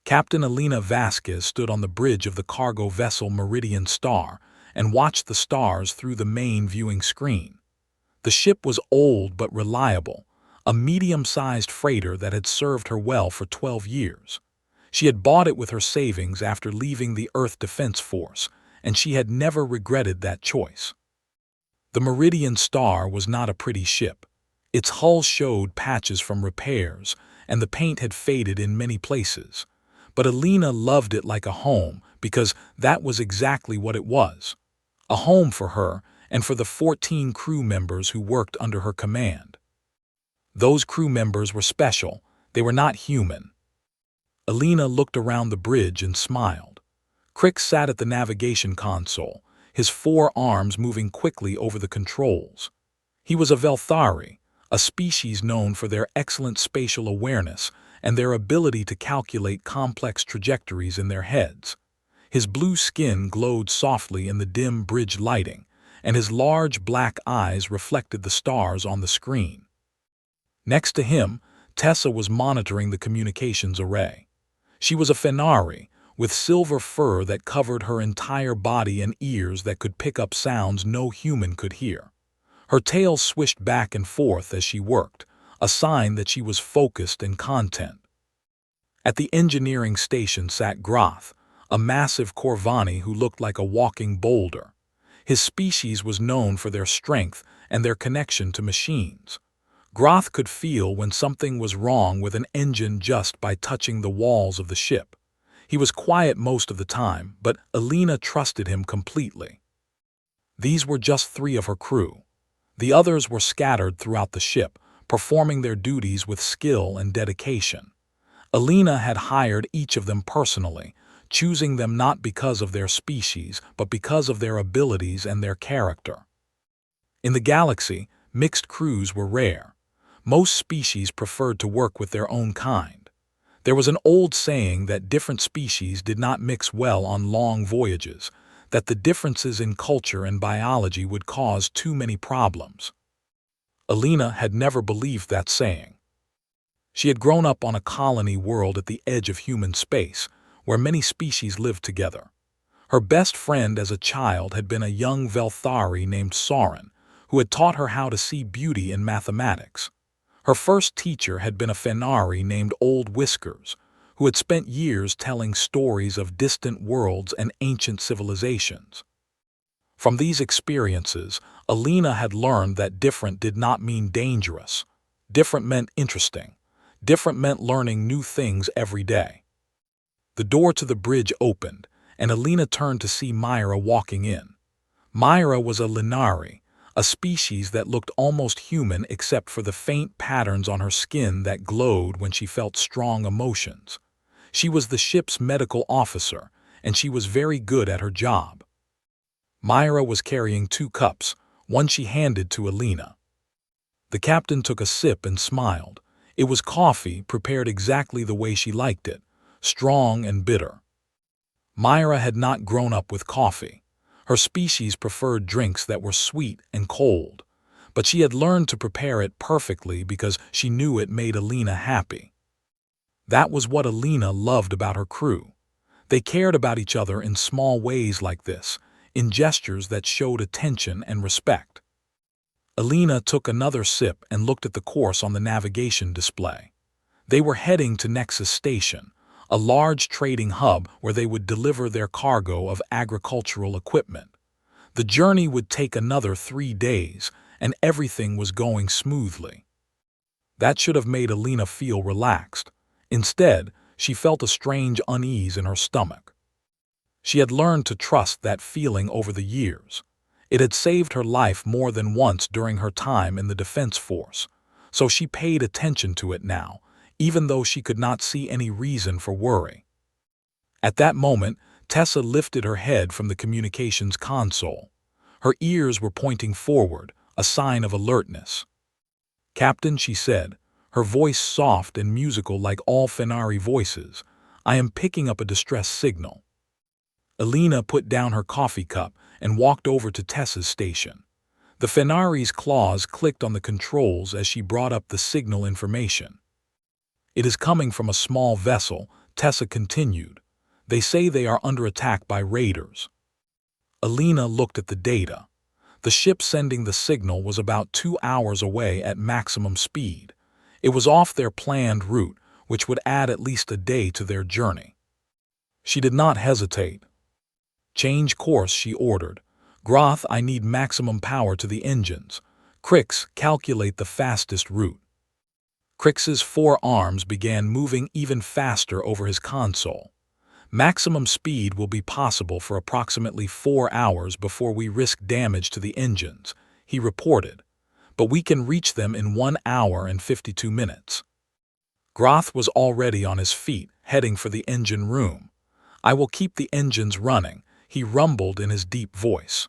Captain Elena Vasquez stood on the bridge of the cargo vessel Meridian Star and watched the stars through the main viewing screen. The ship was old but reliable, a medium-sized freighter that had served her well for 12 years. She had bought it with her savings after leaving the Earth Defense Force, and she had never regretted that choice. The Meridian Star was not a pretty ship. Its hull showed patches from repairs, and the paint had faded in many places. But Elena loved it like a home because that was exactly what it was. A home for her and for the 14 crew members who worked under her command. Those crew members were special. They were not human. Elena looked around the bridge and smiled. Crick sat at the navigation console, his 4 arms moving quickly over the controls. He was a Velthari, a species known for their excellent spatial awareness and their ability to calculate complex trajectories in their heads. His blue skin glowed softly in the dim bridge lighting, and his large black eyes reflected the stars on the screen. Next to him, Tessa was monitoring the communications array. She was a Fenari, with silver fur that covered her entire body and ears that could pick up sounds no human could hear. Her tail swished back and forth as she worked, a sign that she was focused and content. At the engineering station sat Groth, a massive Corvani who looked like a walking boulder. His species was known for their strength and their connection to machines. Groth could feel when something was wrong with an engine just by touching the walls of the ship. He was quiet most of the time, but Elena trusted him completely. These were just 3 of her crew. The others were scattered throughout the ship, performing their duties with skill and dedication. Elena had hired each of them personally, choosing them not because of their species, but because of their abilities and their character. In the galaxy, mixed crews were rare. Most species preferred to work with their own kind. There was an old saying that different species did not mix well on long voyages, that the differences in culture and biology would cause too many problems. Elena had never believed that saying. She had grown up on a colony world at the edge of human space, where many species lived together. Her best friend as a child had been a young Velthari named Sauron, who had taught her how to see beauty in mathematics. Her first teacher had been a Fenari named Old Whiskers, who had spent years telling stories of distant worlds and ancient civilizations. From these experiences, Elena had learned that different did not mean dangerous. Different meant interesting. Different meant learning new things every day. The door to the bridge opened, and Elena turned to see Myra walking in. Myra was a Linari, a species that looked almost human except for the faint patterns on her skin that glowed when she felt strong emotions. She was the ship's medical officer, and she was very good at her job. Myra was carrying 2 cups, one she handed to Elena. The captain took a sip and smiled. It was coffee prepared exactly the way she liked it, strong and bitter. Myra had not grown up with coffee. Her species preferred drinks that were sweet and cold, but she had learned to prepare it perfectly because she knew it made Elena happy. That was what Elena loved about her crew. They cared about each other in small ways like this, in gestures that showed attention and respect. Elena took another sip and looked at the course on the navigation display. They were heading to Nexus Station, a large trading hub where they would deliver their cargo of agricultural equipment. The journey would take another 3 days, and everything was going smoothly. That should have made Elena feel relaxed. Instead, she felt a strange unease in her stomach. She had learned to trust that feeling over the years. It had saved her life more than once during her time in the Defense Force, so she paid attention to it now, even though she could not see any reason for worry. At that moment, Tessa lifted her head from the communications console. Her ears were pointing forward, a sign of alertness. "Captain," she said, her voice soft and musical like all Fenari voices, "I am picking up a distress signal." Elena put down her coffee cup and walked over to Tessa's station. The Fenari's claws clicked on the controls as she brought up the signal information. "It is coming from a small vessel," Tessa continued. They say they are under attack by raiders. Alina looked at the data. The ship sending the signal was about 2 hours away at maximum speed. It was off their planned route, which would add at least a day to their journey. She did not hesitate. Change course, she ordered. Groth, I need maximum power to the engines. Crix, calculate the fastest route. Crix's 4 arms began moving even faster over his console. Maximum speed will be possible for approximately 4 hours before we risk damage to the engines, he reported, but we can reach them in 1 hour and 52 minutes. Groth was already on his feet, heading for the engine room. I will keep the engines running, he rumbled in his deep voice.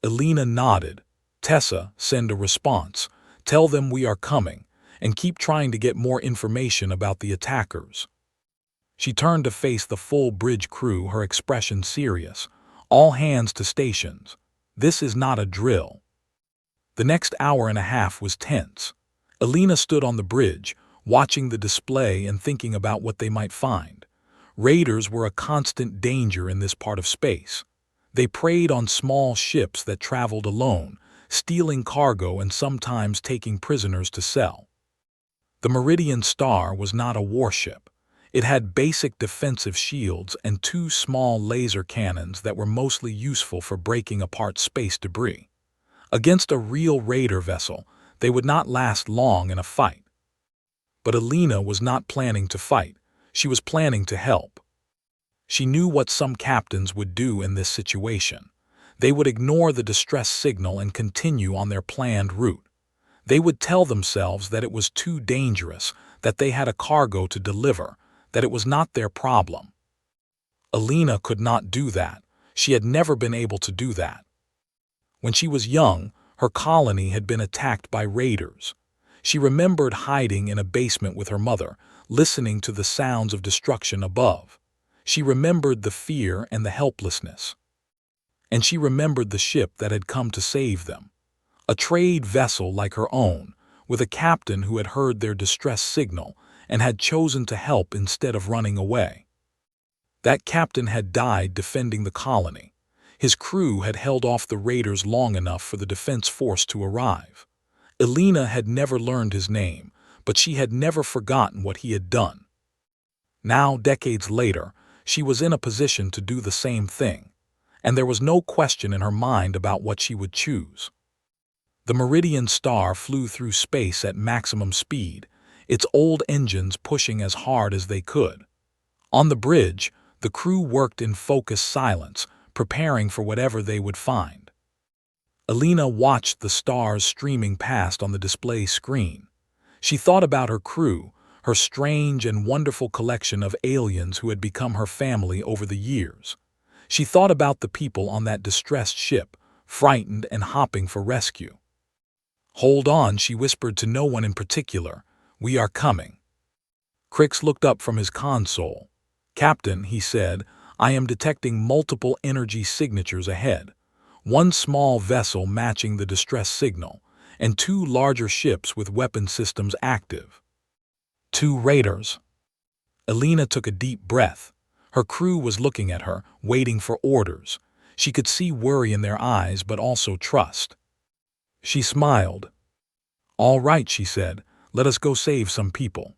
Alina nodded. Tessa, send a response. Tell them we are coming, and keep trying to get more information about the attackers. She turned to face the full bridge crew, her expression serious. All hands to stations. This is not a drill. The next hour and a half was tense. Alina stood on the bridge, watching the display and thinking about what they might find. Raiders were a constant danger in this part of space. They preyed on small ships that traveled alone, stealing cargo and sometimes taking prisoners to sell. The Meridian Star was not a warship. It had basic defensive shields and 2 small laser cannons that were mostly useful for breaking apart space debris. Against a real raider vessel, they would not last long in a fight. But Alina was not planning to fight. She was planning to help. She knew what some captains would do in this situation. They would ignore the distress signal and continue on their planned route. They would tell themselves that it was too dangerous, that they had a cargo to deliver, that it was not their problem. Alina could not do that. She had never been able to do that. When she was young, her colony had been attacked by raiders. She remembered hiding in a basement with her mother, listening to the sounds of destruction above. She remembered the fear and the helplessness. And she remembered the ship that had come to save them. A trade vessel like her own, with a captain who had heard their distress signal and had chosen to help instead of running away. That captain had died defending the colony. His crew had held off the raiders long enough for the defense force to arrive. Alina had never learned his name, but she had never forgotten what he had done. Now, decades later, she was in a position to do the same thing, and there was no question in her mind about what she would choose. The Meridian Star flew through space at maximum speed, its old engines pushing as hard as they could. On the bridge, the crew worked in focused silence, preparing for whatever they would find. Alina watched the stars streaming past on the display screen. She thought about her crew, her strange and wonderful collection of aliens who had become her family over the years. She thought about the people on that distressed ship, frightened and hopping for rescue. Hold on, she whispered to no one in particular. We are coming. Crix looked up from his console. Captain, he said, I am detecting multiple energy signatures ahead. 1 small vessel matching the distress signal, and 2 larger ships with weapon systems active. 2 raiders. Alina took a deep breath. Her crew was looking at her, waiting for orders. She could see worry in their eyes, but also trust. She smiled. All right, she said, let us go save some people.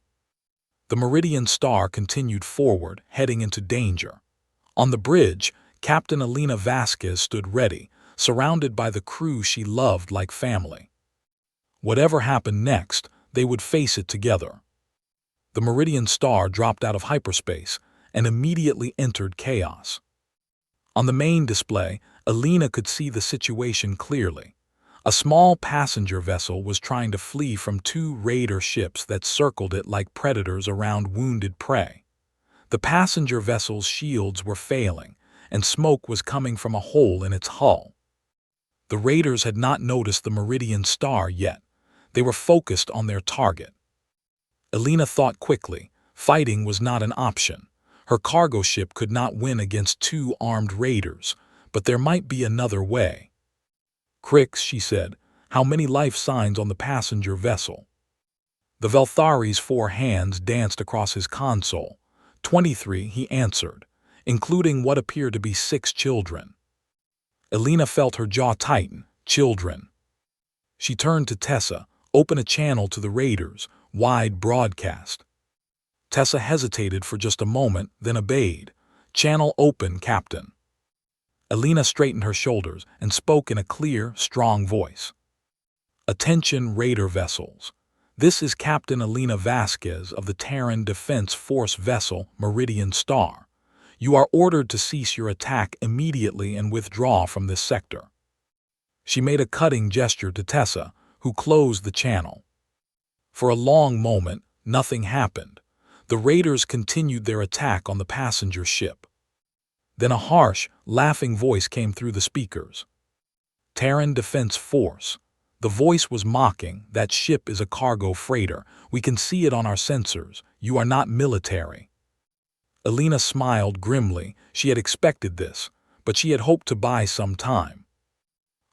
The Meridian Star continued forward, heading into danger. On the bridge, Captain Alina Vasquez stood ready, surrounded by the crew she loved like family. Whatever happened next, they would face it together. The Meridian Star dropped out of hyperspace and immediately entered chaos. On the main display, Alina could see the situation clearly. A small passenger vessel was trying to flee from 2 raider ships that circled it like predators around wounded prey. The passenger vessel's shields were failing, and smoke was coming from a hole in its hull. The raiders had not noticed the Meridian Star yet. They were focused on their target. Alina thought quickly. Fighting was not an option. Her cargo ship could not win against 2 armed raiders, but there might be another way. Crix, she said, how many life signs on the passenger vessel? The Velthari's 4 hands danced across his console. "23," he answered, including what appeared to be 6 children. Elena felt her jaw tighten. Children. She turned to Tessa. "Open a channel to the Raiders. Wide broadcast." Tessa hesitated for just a moment, then obeyed. "Channel open, Captain." Elena straightened her shoulders and spoke in a clear, strong voice. "Attention, Raider vessels. This is Captain Elena Vasquez of the Terran Defense Force vessel Meridian Star. You are ordered to cease your attack immediately and withdraw from this sector." She made a cutting gesture to Tessa, who closed the channel. For a long moment, nothing happened. The Raiders continued their attack on the passenger ship. Then a harsh, laughing voice came through the speakers. "Terran Defense Force." The voice was mocking. "That ship is a cargo freighter. We can see it on our sensors. You are not military." Elena smiled grimly. She had expected this, but she had hoped to buy some time.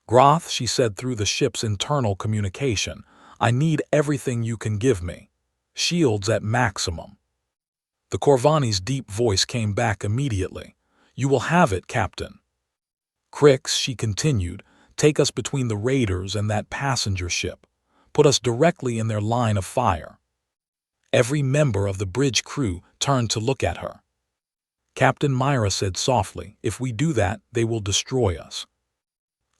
"Groth," she said through the ship's internal communication, "I need everything you can give me. Shields at maximum." The Corvani's deep voice came back immediately. "You will have it, Captain." "Crix," she continued, "take us between the Raiders and that passenger ship. Put us directly in their line of fire." Every member of the bridge crew turned to look at her. Captain Myra said softly, "If we do that, they will destroy us."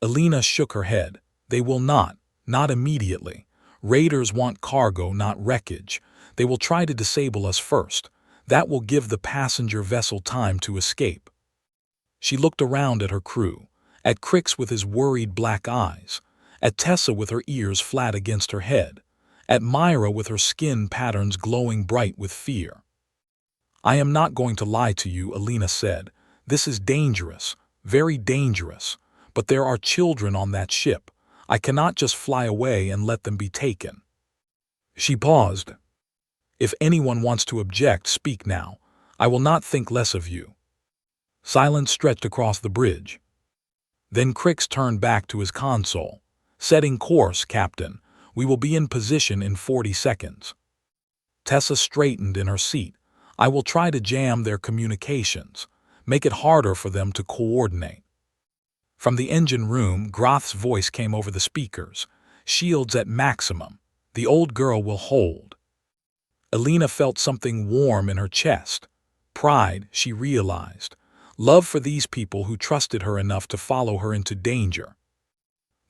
Elena shook her head. "They will not immediately. Raiders want cargo, not wreckage. They will try to disable us first. That will give the passenger vessel time to escape." She looked around at her crew, at Crix with his worried black eyes, at Tessa with her ears flat against her head, at Myra with her skin patterns glowing bright with fear. "I am not going to lie to you," Elena said. "This is dangerous, very dangerous. But there are children on that ship. I cannot just fly away and let them be taken." She paused. "If anyone wants to object, speak now. I will not think less of you." Silence stretched across the bridge. Then Crix turned back to his console. "Setting course, Captain. We will be in position in 40 seconds. Tessa straightened in her seat. "I will try to jam their communications. Make it harder for them to coordinate." From the engine room, Groth's voice came over the speakers. "Shields at maximum. The old girl will hold." Elena felt something warm in her chest. Pride, she realized. Love for these people who trusted her enough to follow her into danger.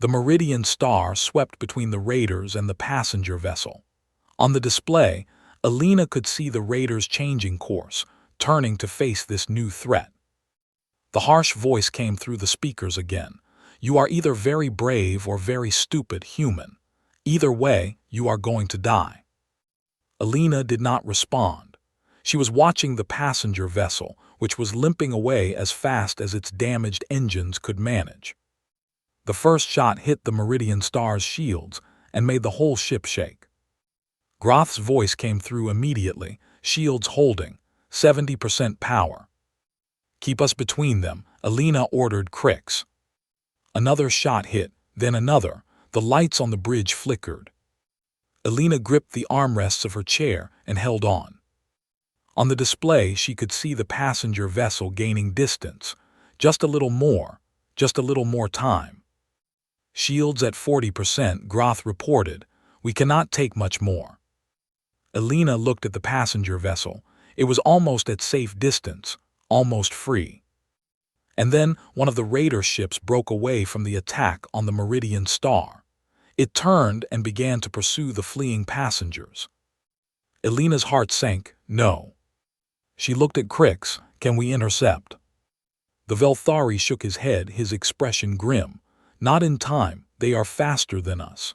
The Meridian Star swept between the Raiders and the passenger vessel. On the display, Elena could see the Raiders changing course, turning to face this new threat. The harsh voice came through the speakers again. "You are either very brave or very stupid human. Either way, you are going to die." Elena did not respond. She was watching the passenger vessel, which was limping away as fast as its damaged engines could manage. The first shot hit the Meridian Star's shields and made the whole ship shake. Groth's voice came through immediately. "Shields holding. 70% power." "Keep us between them," Elena ordered Crix. Another shot hit, then another. The lights on the bridge flickered. Elena gripped the armrests of her chair and held on. On the display, she could see the passenger vessel gaining distance. Just a little more time. "Shields at 40%, Groth reported. We cannot take much more." Elena looked at the passenger vessel. It was almost at safe distance, almost free. And then one of the Raider ships broke away from the attack on the Meridian Star. It turned and began to pursue the fleeing passengers. Elena's heart sank. "No." She looked at Crix. "Can we intercept?" The Velthari shook his head, his expression grim. "Not in time. They are faster than us."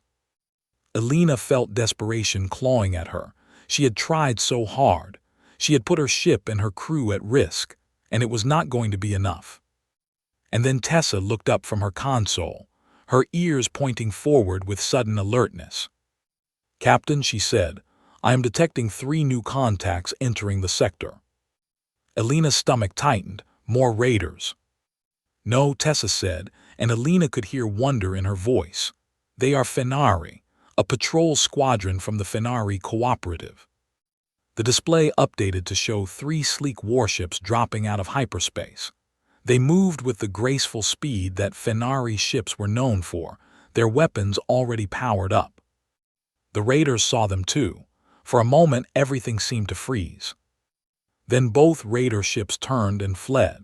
Elena felt desperation clawing at her. She had tried so hard. She had put her ship and her crew at risk, and it was not going to be enough. And then Tessa looked up from her console, her ears pointing forward with sudden alertness. "Captain," she said, "I am detecting 3 new contacts entering the sector." Elena's stomach tightened. "More Raiders." "No," Tessa said, and Elena could hear wonder in her voice. "They are Fenari, a patrol squadron from the Fenari Cooperative." The display updated to show 3 sleek warships dropping out of hyperspace. They moved with the graceful speed that Fenari ships were known for, their weapons already powered up. The raiders saw them too. For a moment, everything seemed to freeze. Then both raider ships turned and fled.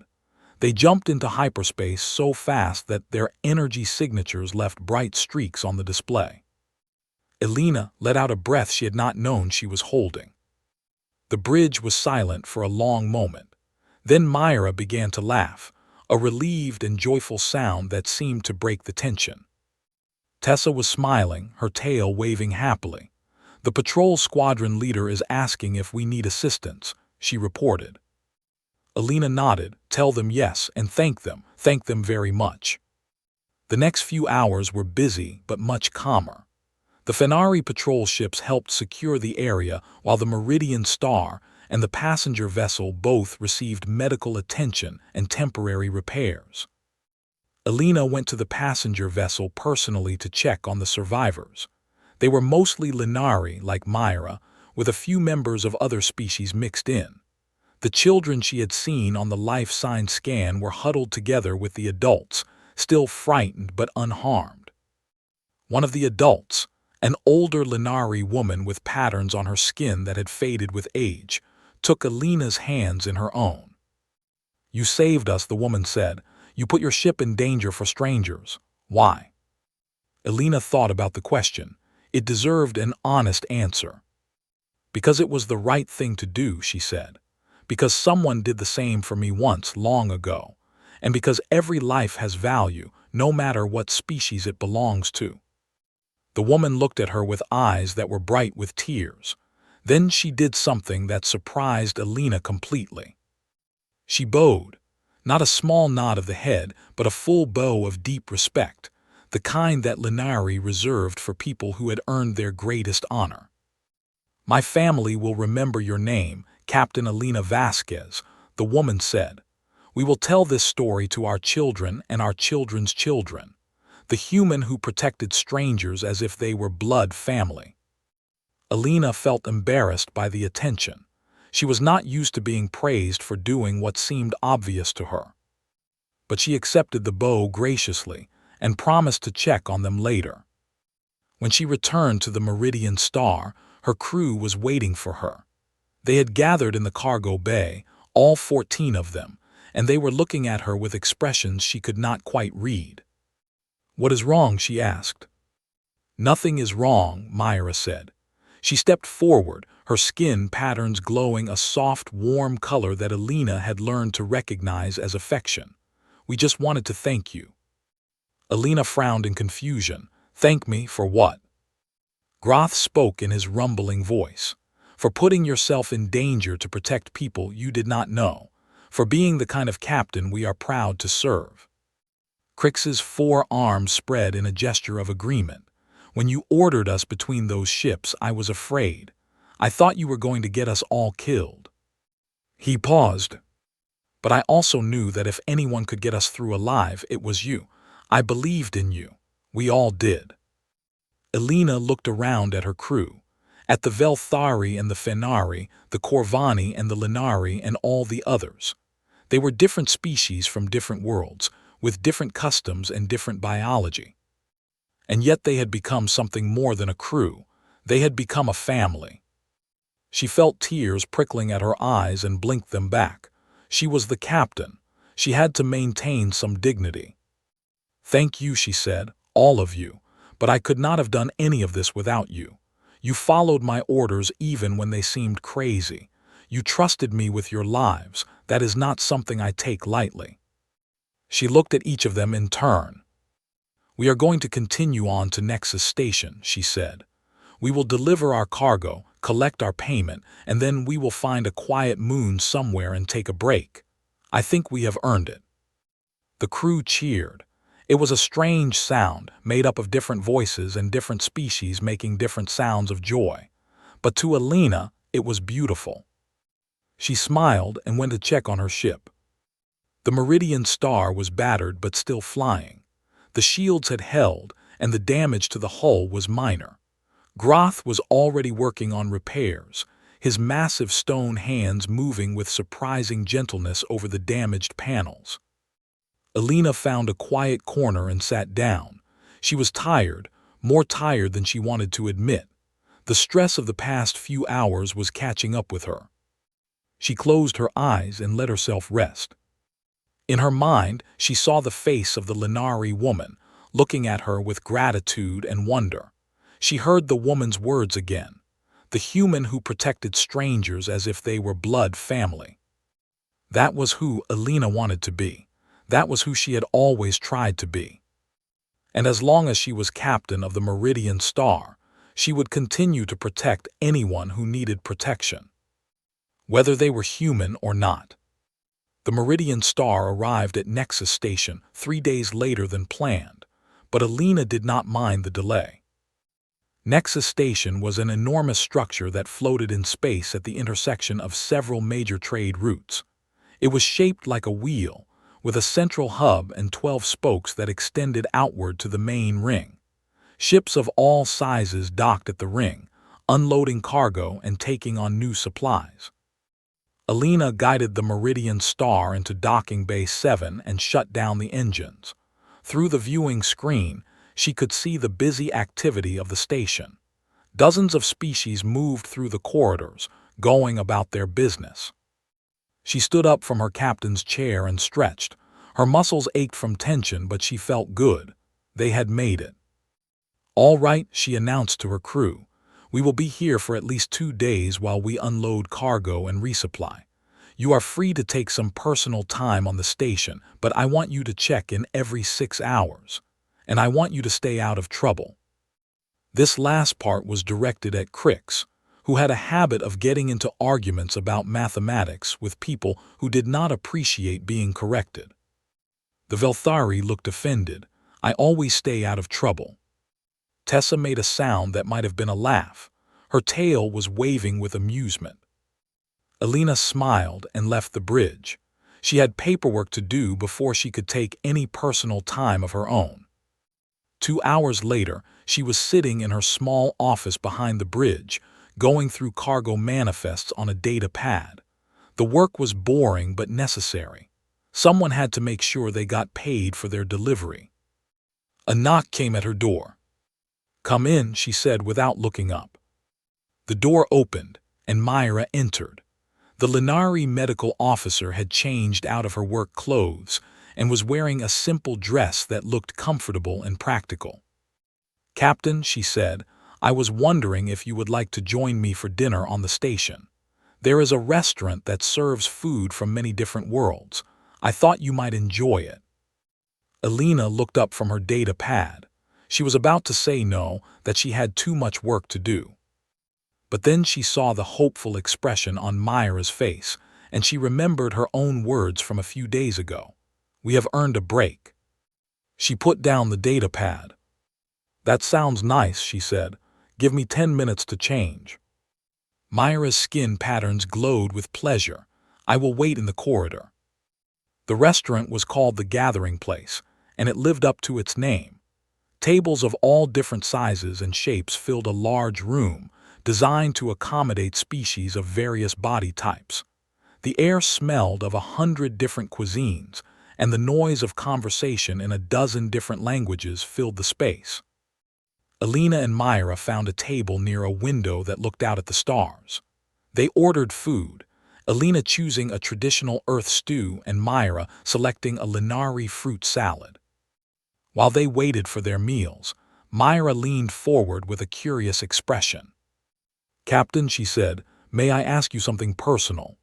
They jumped into hyperspace so fast that their energy signatures left bright streaks on the display. Elena let out a breath she had not known she was holding. The bridge was silent for a long moment. Then Myra began to laugh, a relieved and joyful sound that seemed to break the tension. Tessa was smiling, her tail waving happily. "The patrol squadron leader is asking if we need assistance," she reported. Elena nodded. "Tell them yes, and thank them very much." The next few hours were busy but much calmer. The Fenari patrol ships helped secure the area while the Meridian Star and the passenger vessel both received medical attention and temporary repairs. Elena went to the passenger vessel personally to check on the survivors. They were mostly Linari, like Myra, with a few members of other species mixed in. The children she had seen on the life sign scan were huddled together with the adults, still frightened but unharmed. One of the adults, an older Linari woman with patterns on her skin that had faded with age, took Elena's hands in her own. "You saved us," the woman said. "You put your ship in danger for strangers. Why?" Elena thought about the question. It deserved an honest answer. "Because it was the right thing to do," she said. "Because someone did the same for me once, long ago. And because every life has value, no matter what species it belongs to." The woman looked at her with eyes that were bright with tears. Then she did something that surprised Elena completely. She bowed, not a small nod of the head, but a full bow of deep respect, the kind that Linari reserved for people who had earned their greatest honor. "My family will remember your name, Captain Elena Vasquez," the woman said. "We will tell this story to our children and our children's children. The human who protected strangers as if they were blood family." Elena felt embarrassed by the attention. She was not used to being praised for doing what seemed obvious to her. But she accepted the bow graciously and promised to check on them later. When she returned to the Meridian Star, her crew was waiting for her. They had gathered in the cargo bay, all 14 of them, and they were looking at her with expressions she could not quite read. "What is wrong?" she asked. "Nothing is wrong," Myra said. She stepped forward, her skin patterns glowing a soft, warm color that Elena had learned to recognize as affection. "We just wanted to thank you." Elena frowned in confusion. "Thank me for what?" Groth spoke in his rumbling voice. "For putting yourself in danger to protect people you did not know. For being the kind of captain we are proud to serve." Crix's 4 arms spread in a gesture of agreement. "When you ordered us between those ships, I was afraid. I thought you were going to get us all killed." He paused. "But I also knew that if anyone could get us through alive, it was you. I believed in you. We all did." Elena looked around at her crew, at the Velthari and the Fenari, the Corvani and the Linari and all the others. They were different species from different worlds, with different customs and different biology. And yet they had become something more than a crew. They had become a family. She felt tears prickling at her eyes and blinked them back. She was the captain. She had to maintain some dignity. "Thank you," she said, "all of you. But I could not have done any of this without you. You followed my orders even when they seemed crazy. You trusted me with your lives. That is not something I take lightly." She looked at each of them in turn. "We are going to continue on to Nexus Station," she said. "We will deliver our cargo, collect our payment, and then we will find a quiet moon somewhere and take a break. I think we have earned it." The crew cheered. It was a strange sound, made up of different voices and different species making different sounds of joy. But to Elena, it was beautiful. She smiled and went to check on her ship. The Meridian Star was battered but still flying. The shields had held, and the damage to the hull was minor. Groth was already working on repairs. his massive stone hands moving with surprising gentleness over the damaged panels. Alina found a quiet corner and sat down. She was tired, more tired than she wanted to admit. The stress of the past few hours was catching up with her. She closed her eyes and let herself rest. In her mind, she saw the face of the Lenari woman, looking at her with gratitude and wonder. She heard the woman's words again, the human who protected strangers as if they were blood family. That was who Alina wanted to be. That was who she had always tried to be. And as long as she was captain of the Meridian Star, she would continue to protect anyone who needed protection, whether they were human or not. The Meridian Star arrived at Nexus Station 3 days later than planned, but Alina did not mind the delay. Nexus Station was an enormous structure that floated in space at the intersection of several major trade routes. It was shaped like a wheel, with a central hub and 12 spokes that extended outward to the main ring. Ships of all sizes docked at the ring, unloading cargo and taking on new supplies. Alina guided the Meridian Star into Docking Bay 7 and shut down the engines. Through the viewing screen, she could see the busy activity of the station. Dozens of species moved through the corridors, going about their business. She stood up from her captain's chair and stretched. Her muscles ached from tension, but she felt good. They had made it. "All right," she announced to her crew. "We will be here for at least 2 days while we unload cargo and resupply. You are free to take some personal time on the station, but I want you to check in every 6 hours. And I want you to stay out of trouble." This last part was directed at Crix, who had a habit of getting into arguments about mathematics with people who did not appreciate being corrected. The Velthari looked offended. "I always stay out of trouble." Tessa made a sound that might have been a laugh. Her tail was waving with amusement. Alina smiled and left the bridge. She had paperwork to do before she could take any personal time of her own. 2 hours later, she was sitting in her small office behind the bridge, going through cargo manifests on a data pad. The work was boring but necessary. Someone had to make sure they got paid for their delivery. A knock came at her door. "Come in," she said without looking up. The door opened, and Myra entered. The Lenari medical officer had changed out of her work clothes and was wearing a simple dress that looked comfortable and practical. "Captain," she said, "I was wondering if you would like to join me for dinner on the station. There is a restaurant that serves food from many different worlds. I thought you might enjoy it." Alina looked up from her data pad. She was about to say no, that she had too much work to do. But then she saw the hopeful expression on Myra's face, and she remembered her own words from a few days ago. "We have earned a break." She put down the data pad. "That sounds nice," she said. "Give me 10 minutes to change." Myra's skin patterns glowed with pleasure. "I will wait in the corridor." The restaurant was called the Gathering Place, and it lived up to its name. Tables of all different sizes and shapes filled a large room, designed to accommodate species of various body types. The air smelled of 100 different cuisines, and the noise of conversation in a dozen different languages filled the space. Alina and Myra found a table near a window that looked out at the stars. They ordered food, Alina choosing a traditional earth stew and Myra selecting a Lenari fruit salad. While they waited for their meals, Myra leaned forward with a curious expression. "Captain," she said, "may I ask you something personal?"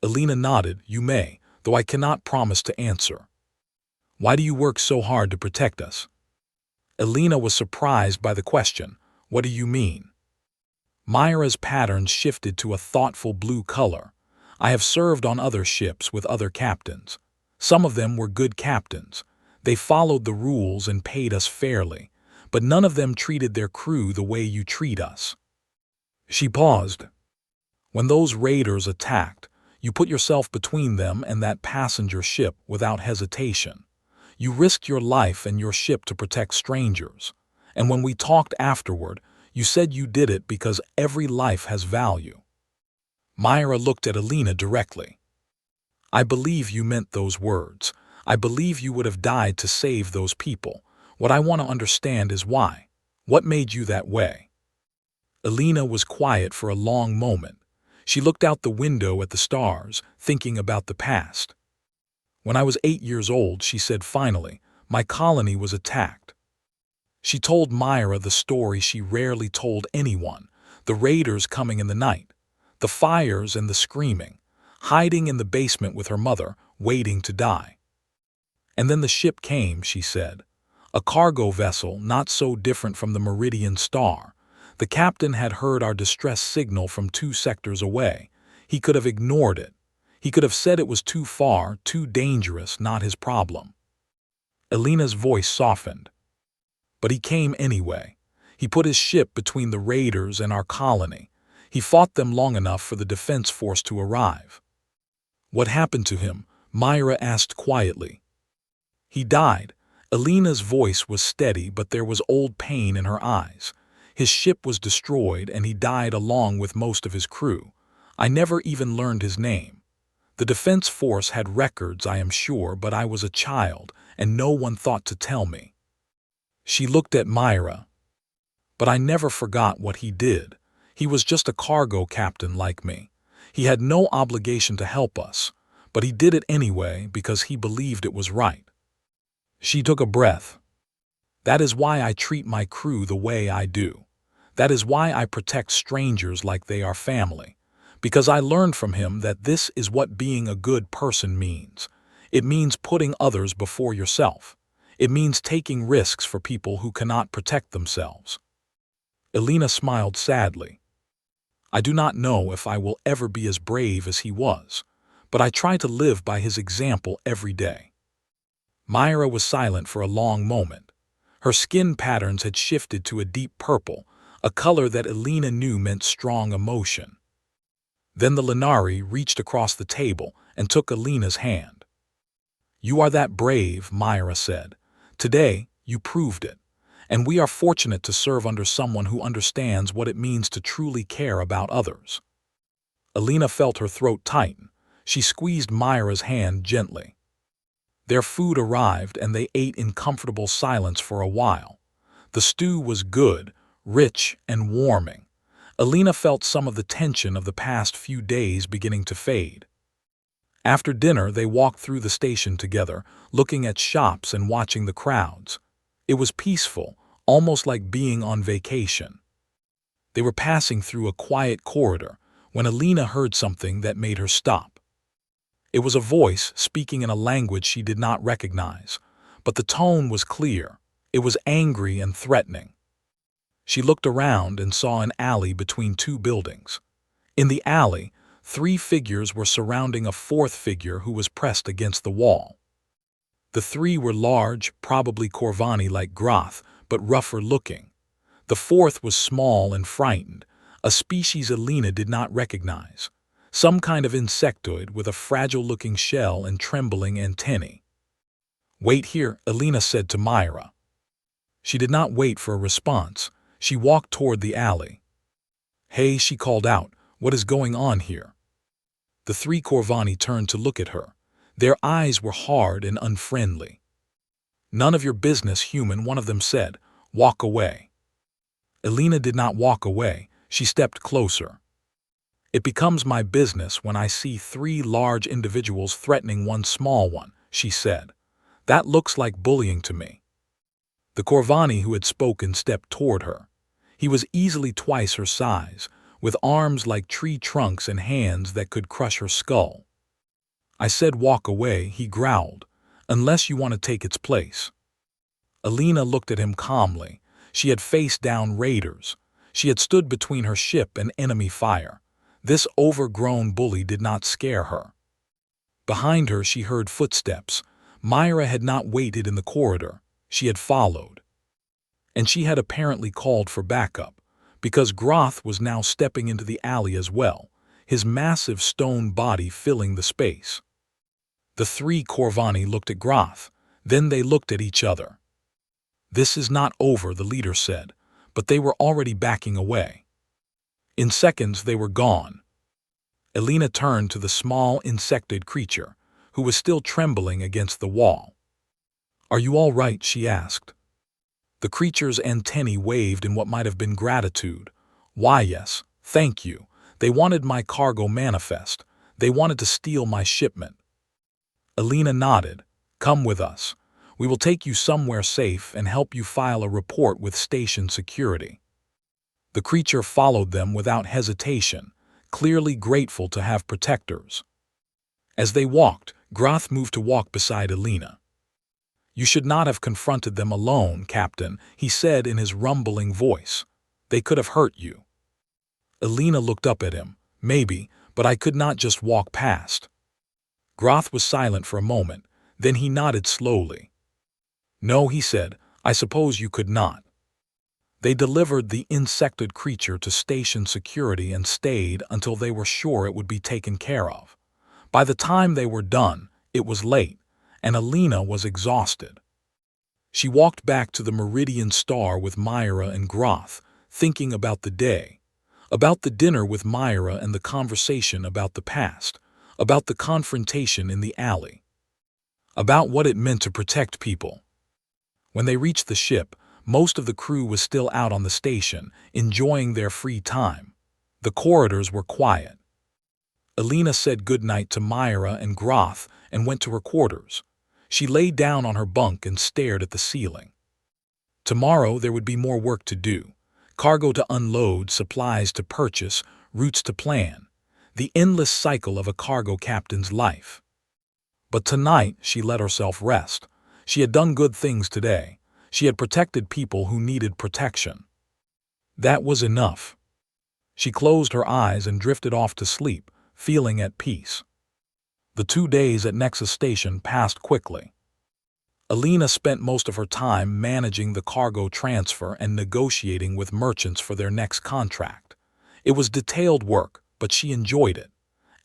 Alina nodded. "You may, though I cannot promise to answer." "Why do you work so hard to protect us?" Alina was surprised by the question. "What do you mean?" Myra's patterns shifted to a thoughtful blue color. "I have served on other ships with other captains. Some of them were good captains. They followed the rules and paid us fairly, but none of them treated their crew the way you treat us." She paused. "When those raiders attacked, you put yourself between them and that passenger ship without hesitation. You risked your life and your ship to protect strangers. And when we talked afterward, you said you did it because every life has value. Myra looked at Alina directly. I believe you meant those words. I believe you would have died to save those people. What I want to understand is why. What made you that way? Alina was quiet for a long moment. She looked out the window at the stars, thinking about the past. When I was 8 years old, she said finally, my colony was attacked. She told Myra the story she rarely told anyone, the raiders coming in the night, the fires and the screaming, hiding in the basement with her mother, waiting to die. And then the ship came, she said. A cargo vessel not so different from the Meridian Star. The captain had heard our distress signal from 2 sectors away. He could have ignored it. He could have said it was too far, too dangerous, not his problem. Alina's voice softened. But he came anyway. He put his ship between the raiders and our colony. He fought them long enough for the defense force to arrive. What happened to him? Myra asked quietly. He died. Alina's voice was steady, but there was old pain in her eyes. His ship was destroyed, and he died along with most of his crew. I never even learned his name. The defense force had records, I am sure, but I was a child, and no one thought to tell me. She looked at Myra. But I never forgot what he did. He was just a cargo captain like me. He had no obligation to help us, but he did it anyway because he believed it was right. She took a breath. That is why I treat my crew the way I do. That is why I protect strangers like they are family. Because I learned from him that this is what being a good person means. It means putting others before yourself. It means taking risks for people who cannot protect themselves. Alina smiled sadly. I do not know if I will ever be as brave as he was, but I try to live by his example every day. Myra was silent for a long moment. Her skin patterns had shifted to a deep purple, a color that Alina knew meant strong emotion. Then the Lenari reached across the table and took Alina's hand. You are that brave, Myra said. Today, you proved it. And we are fortunate to serve under someone who understands what it means to truly care about others. Alina felt her throat tighten. She squeezed Myra's hand gently. Their food arrived and they ate in comfortable silence for a while. The stew was good, rich, and warming. Alina felt some of the tension of the past few days beginning to fade. After dinner, they walked through the station together, looking at shops and watching the crowds. It was peaceful, almost like being on vacation. They were passing through a quiet corridor when Alina heard something that made her stop. It was a voice speaking in a language she did not recognize, but the tone was clear. It was angry and threatening. She looked around and saw an alley between 2 buildings. In the alley, 3 figures were surrounding a 4th figure who was pressed against the wall. The 3 were large, probably Corvani like Groth, but rougher looking. The 4th was small and frightened, a species Alina did not recognize. Some kind of insectoid with a fragile-looking shell and trembling antennae. Wait here, Alina said to Myra. She did not wait for a response. She walked toward the alley. Hey, she called out, what is going on here? The 3 Corvani turned to look at her. Their eyes were hard and unfriendly. None of your business, human, one of them said. Walk away. Alina did not walk away. She stepped closer. It becomes my business when I see 3 large individuals threatening one small one, she said. That looks like bullying to me. The Corvani who had spoken stepped toward her. He was easily twice her size, with arms like tree trunks and hands that could crush her skull. I said walk away, he growled, unless you want to take its place. Alina looked at him calmly. She had faced down raiders. She had stood between her ship and enemy fire. This overgrown bully did not scare her. Behind her she heard footsteps. Myra had not waited in the corridor. She had followed. And she had apparently called for backup, because Groth was now stepping into the alley as well, his massive stone body filling the space. The 3 Corvani looked at Groth. Then they looked at each other. This is not over, the leader said, but they were already backing away. In seconds they were gone. Elena turned to the small, insected creature, who was still trembling against the wall. "Are you all right?" she asked. The creature's antennae waved in what might have been gratitude. "Why, yes, thank you. They wanted my cargo manifest. They wanted to steal my shipment." Elena nodded. "Come with us. We will take you somewhere safe and help you file a report with station security." The creature followed them without hesitation, clearly grateful to have protectors. As they walked, Groth moved to walk beside Elena. "You should not have confronted them alone, Captain," he said in his rumbling voice. "They could have hurt you." Elena looked up at him. "Maybe, but I could not just walk past." Groth was silent for a moment, then he nodded slowly. "No," he said, "I suppose you could not." They delivered the insected creature to station security and stayed until they were sure it would be taken care of. By the time they were done, it was late, and Elena was exhausted. She walked back to the Meridian Star with Myra and Groth, thinking about the day, about the dinner with Myra and the conversation about the past, about the confrontation in the alley, about what it meant to protect people. When they reached the ship, most of the crew was still out on the station, enjoying their free time. The corridors were quiet. Elena said goodnight to Myra and Groth and went to her quarters. She lay down on her bunk and stared at the ceiling. Tomorrow there would be more work to do. Cargo to unload, supplies to purchase, routes to plan. The endless cycle of a cargo captain's life. But tonight she let herself rest. She had done good things today. She had protected people who needed protection. That was enough. She closed her eyes and drifted off to sleep, feeling at peace. The 2 days at Nexus Station passed quickly. Elena spent most of her time managing the cargo transfer and negotiating with merchants for their next contract. It was detailed work, but she enjoyed it.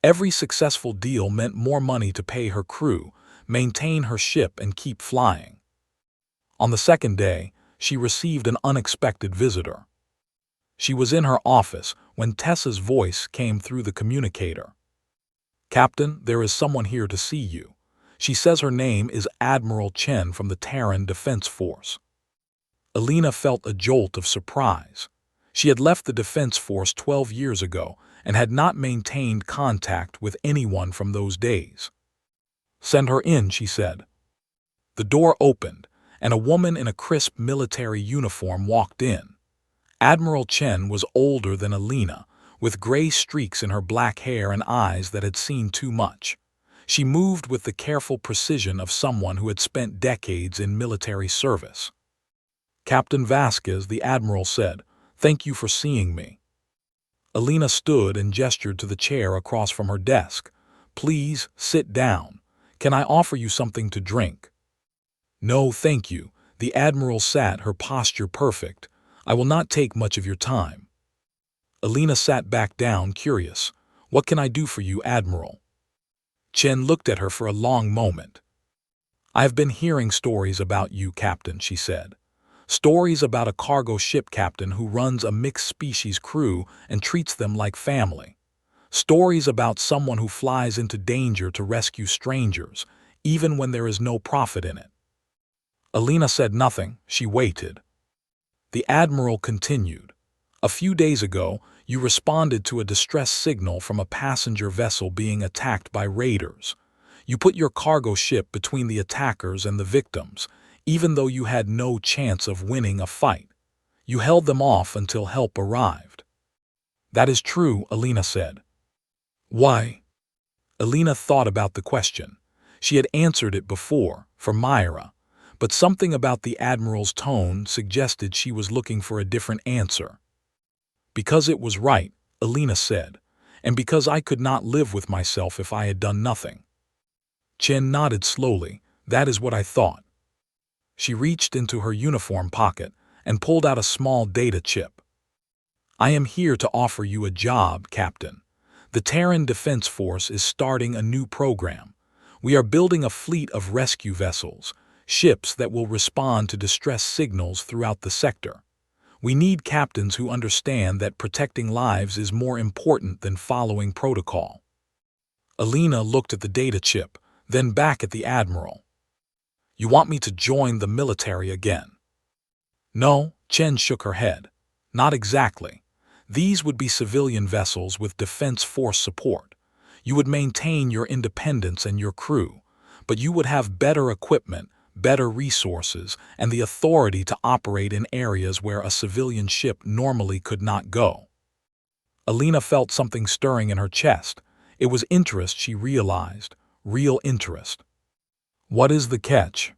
Every successful deal meant more money to pay her crew, maintain her ship, and keep flying. On the second day, she received an unexpected visitor. She was in her office when Tessa's voice came through the communicator. "Captain, there is someone here to see you. She says her name is Admiral Chen from the Terran Defense Force." Elena felt a jolt of surprise. She had left the Defense Force 12 years ago and had not maintained contact with anyone from those days. "Send her in," she said. The door opened, and a woman in a crisp military uniform walked in. Admiral Chen was older than Elena, with gray streaks in her black hair and eyes that had seen too much. She moved with the careful precision of someone who had spent decades in military service. "Captain Vasquez," the admiral said, "thank you for seeing me." Elena stood and gestured to the chair across from her desk. "Please, sit down. Can I offer you something to drink?" "No, thank you." The admiral sat, her posture perfect. "I will not take much of your time." Elena sat back down, curious. "What can I do for you, Admiral?" Chen looked at her for a long moment. "I have been hearing stories about you, Captain," she said. "Stories about a cargo ship captain who runs a mixed-species crew and treats them like family. Stories about someone who flies into danger to rescue strangers, even when there is no profit in it." Elena said nothing. She waited. The Admiral continued. "A few days ago, you responded to a distress signal from a passenger vessel being attacked by raiders. You put your cargo ship between the attackers and the victims, even though you had no chance of winning a fight. You held them off until help arrived." "That is true," Elena said. "Why?" Elena thought about the question. She had answered it before, for Myra, but something about the Admiral's tone suggested she was looking for a different answer. "Because it was right," Elena said, "and because I could not live with myself if I had done nothing." Chen nodded slowly. "That is what I thought." She reached into her uniform pocket and pulled out a small data chip. "I am here to offer you a job, Captain. The Terran Defense Force is starting a new program. We are building a fleet of rescue vessels, ships that will respond to distress signals throughout the sector. We need captains who understand that protecting lives is more important than following protocol." Alina looked at the data chip, then back at the Admiral. You want me to join the military again? No, Chen shook her head. Not exactly. These would be civilian vessels with Defense Force support. You would maintain your independence and your crew, but you would have better equipment, better resources, and the authority to operate in areas where a civilian ship normally could not go. Alina felt something stirring in her chest. It was interest, she realized. Real interest. What is the catch?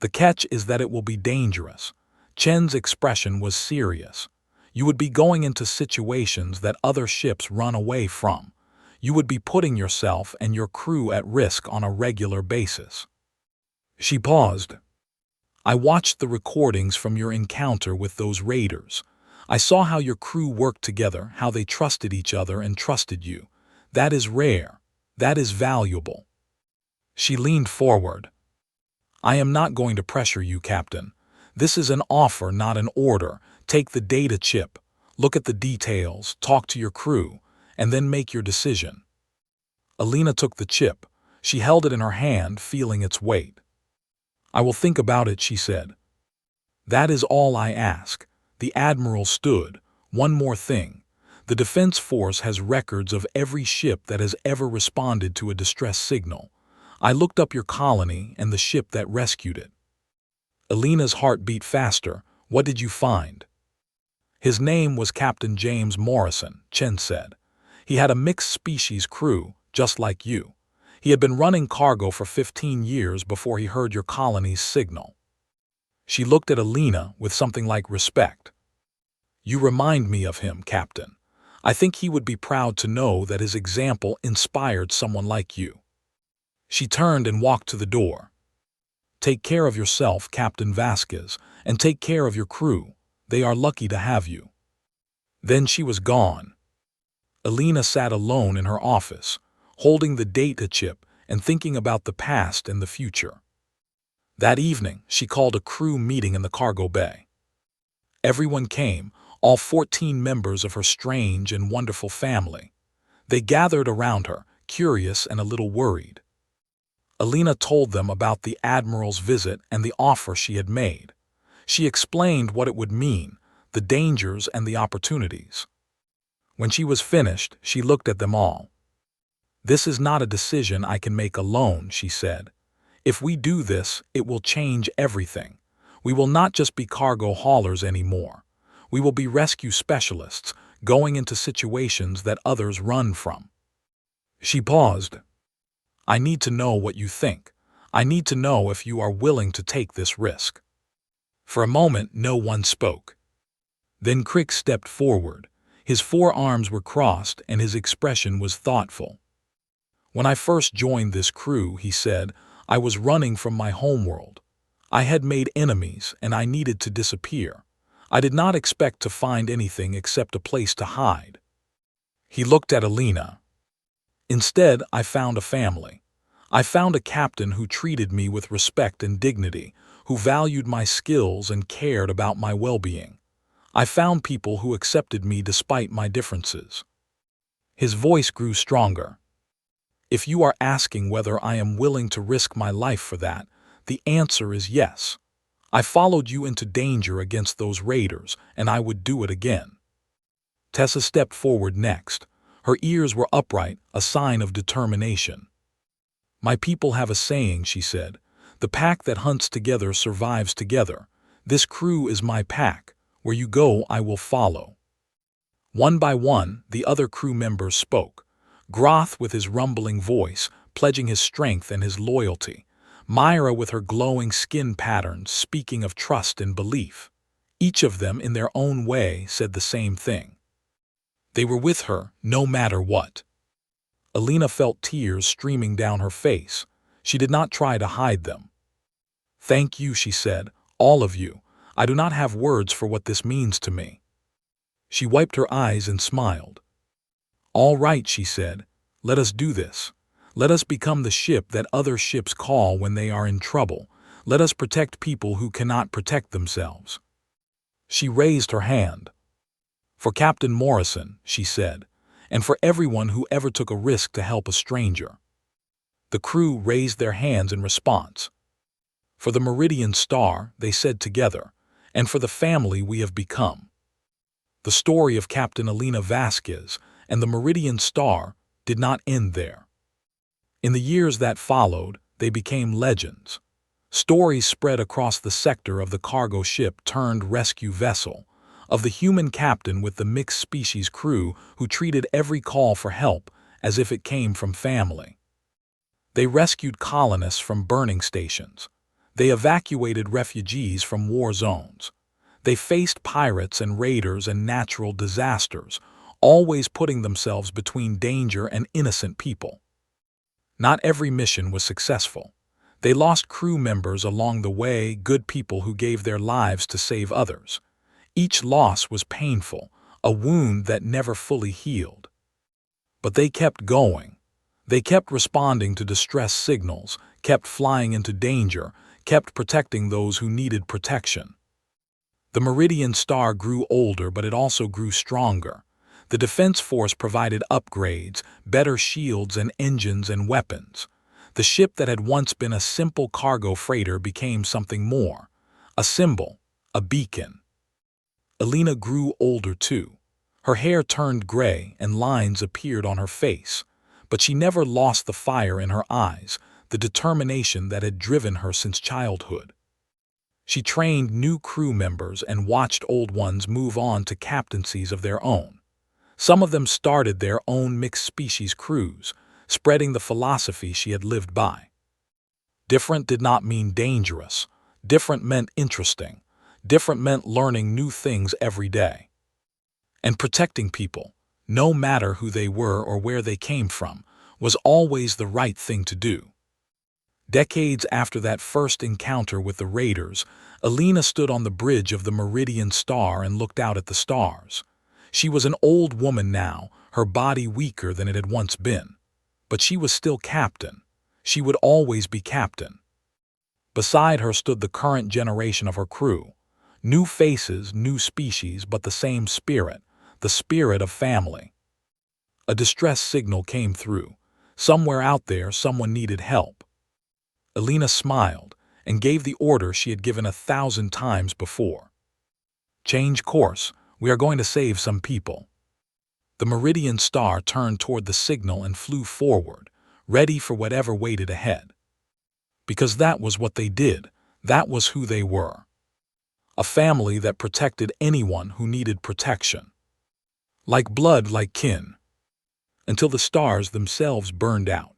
The catch is that it will be dangerous. Chen's expression was serious. You would be going into situations that other ships run away from. You would be putting yourself and your crew at risk on a regular basis. She paused. I watched the recordings from your encounter with those raiders. I saw how your crew worked together, how they trusted each other and trusted you. That is rare. That is valuable. She leaned forward. I am not going to pressure you, Captain. This is an offer, not an order. Take the data chip, look at the details, talk to your crew, and then make your decision. Alina took the chip. She held it in her hand, feeling its weight. I will think about it, she said. That is all I ask. The Admiral stood. One more thing. The Defense Force has records of every ship that has ever responded to a distress signal. I looked up your colony and the ship that rescued it. Alina's heart beat faster. What did you find? His name was Captain James Morrison, Chen said. He had a mixed-species crew, just like you. He had been running cargo for 15 years before he heard your colony's signal. She looked at Alina with something like respect. You remind me of him, Captain. I think he would be proud to know that his example inspired someone like you. She turned and walked to the door. Take care of yourself, Captain Vasquez, and take care of your crew. They are lucky to have you. Then she was gone. Alina sat alone in her office, holding the data chip and thinking about the past and the future. That evening, she called a crew meeting in the cargo bay. Everyone came, all 14 members of her strange and wonderful family. They gathered around her, curious and a little worried. Alina told them about the Admiral's visit and the offer she had made. She explained what it would mean, the dangers and the opportunities. When she was finished, she looked at them all. This is not a decision I can make alone, she said. If we do this, it will change everything. We will not just be cargo haulers anymore. We will be rescue specialists, going into situations that others run from. She paused. I need to know what you think. I need to know if you are willing to take this risk. For a moment, no one spoke. Then Crick stepped forward. His forearms were crossed and his expression was thoughtful. When I first joined this crew, he said, I was running from my homeworld. I had made enemies and I needed to disappear. I did not expect to find anything except a place to hide. He looked at Alina. Instead, I found a family. I found a captain who treated me with respect and dignity, who valued my skills and cared about my well-being. I found people who accepted me despite my differences. His voice grew stronger. If you are asking whether I am willing to risk my life for that, the answer is yes. I followed you into danger against those raiders, and I would do it again. Tessa stepped forward next. Her ears were upright, a sign of determination. My people have a saying, she said. The pack that hunts together survives together. This crew is my pack. Where you go, I will follow. One by one, the other crew members spoke. Groth with his rumbling voice, pledging his strength and his loyalty. Myra with her glowing skin patterns, speaking of trust and belief. Each of them, in their own way, said the same thing. They were with her, no matter what. Alina felt tears streaming down her face. She did not try to hide them. Thank you, she said, all of you. I do not have words for what this means to me. She wiped her eyes and smiled. All right, she said, let us do this. Let us become the ship that other ships call when they are in trouble. Let us protect people who cannot protect themselves. She raised her hand. For Captain Morrison, she said, and for everyone who ever took a risk to help a stranger. The crew raised their hands in response. For the Meridian Star, they said together, and for the family we have become. The story of Captain Elena Vasquez and the Meridian Star did not end there. In the years that followed, they became legends. Stories spread across the sector of the cargo ship turned rescue vessel, of the human captain with the mixed-species crew who treated every call for help as if it came from family. They rescued colonists from burning stations. They evacuated refugees from war zones. They faced pirates and raiders and natural disasters, always putting themselves between danger and innocent people. Not every mission was successful. They lost crew members along the way, good people who gave their lives to save others. Each loss was painful, a wound that never fully healed. But they kept going. They kept responding to distress signals, kept flying into danger, kept protecting those who needed protection. The Meridian Star grew older, but it also grew stronger. The Defense Force provided upgrades, better shields and engines and weapons. The ship that had once been a simple cargo freighter became something more, a symbol, a beacon. Elena grew older too. Her hair turned gray and lines appeared on her face, but she never lost the fire in her eyes, the determination that had driven her since childhood. She trained new crew members and watched old ones move on to captaincies of their own. Some of them started their own mixed-species crews, spreading the philosophy she had lived by. Different did not mean dangerous. Different meant interesting. Different meant learning new things every day. And protecting people, no matter who they were or where they came from, was always the right thing to do. Decades after that first encounter with the raiders, Elena stood on the bridge of the Meridian Star and looked out at the stars. She was an old woman now, her body weaker than it had once been. But she was still captain. She would always be captain. Beside her stood the current generation of her crew. New faces, new species, but the same spirit, the spirit of family. A distress signal came through. Somewhere out there, someone needed help. Elena smiled and gave the order she had given 1,000 times before. Change course. We are going to save some people. The Meridian Star turned toward the signal and flew forward, ready for whatever waited ahead. Because that was what they did. That was who they were. A family that protected anyone who needed protection. Like blood, like kin. Until the stars themselves burned out.